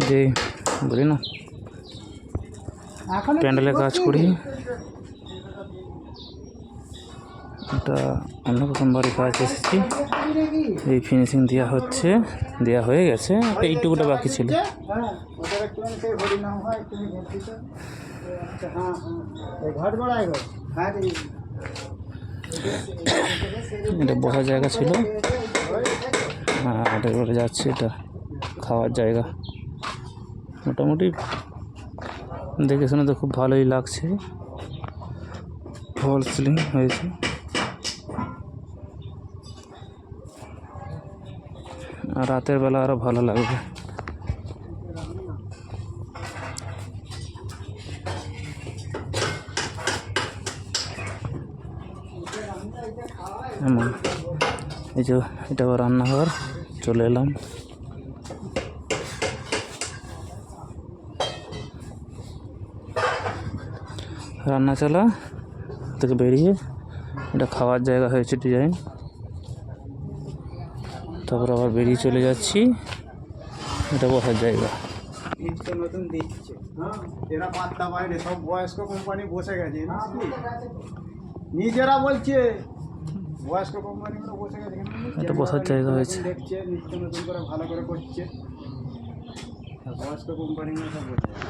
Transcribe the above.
যে বলি না প্যান্ডেলের কাজ করি, এটা অন্য রকম বাড়ি কাজ এসেছি। এই ফিনিশিং দেওয়া হচ্ছে, দেওয়া হয়ে গেছে, এইটুকুটা বাকি ছিল। এটা বসার জায়গা ছিল, হ্যাঁ এটা করে যাচ্ছে, এটা খাওয়ার জায়গা। মোটামুটি দেখে শুনে তো খুব ভালোই লাগছে, ফল সিলিং হয়েছে। আর রাতের বেলা আরো ভালো লাগবে। এমন এই যে এটা রান্নাঘর, চলে এলাম। রান্না চালা থেকে বেরিয়ে এটা খাওয়ার জায়গা হয়েছে ডিজাইন। তারপর আবার বেরিয়ে চলে যাচ্ছি, এটা বসার জায়গা। নতুন দিচ্ছে, এরা পাত্তা বাইরে সব বয়স্ক কোম্পানি বসে গেছে, নিজেরা বলছে বয়স্ক কোম্পানিগুলো বসে গেছে। এটা বসার জায়গা হয়েছে, দেখছে নিত্য নতুন করে ভালো করে করছে, বয়স্ক কোম্পানিগুলো সব বসে গেছে।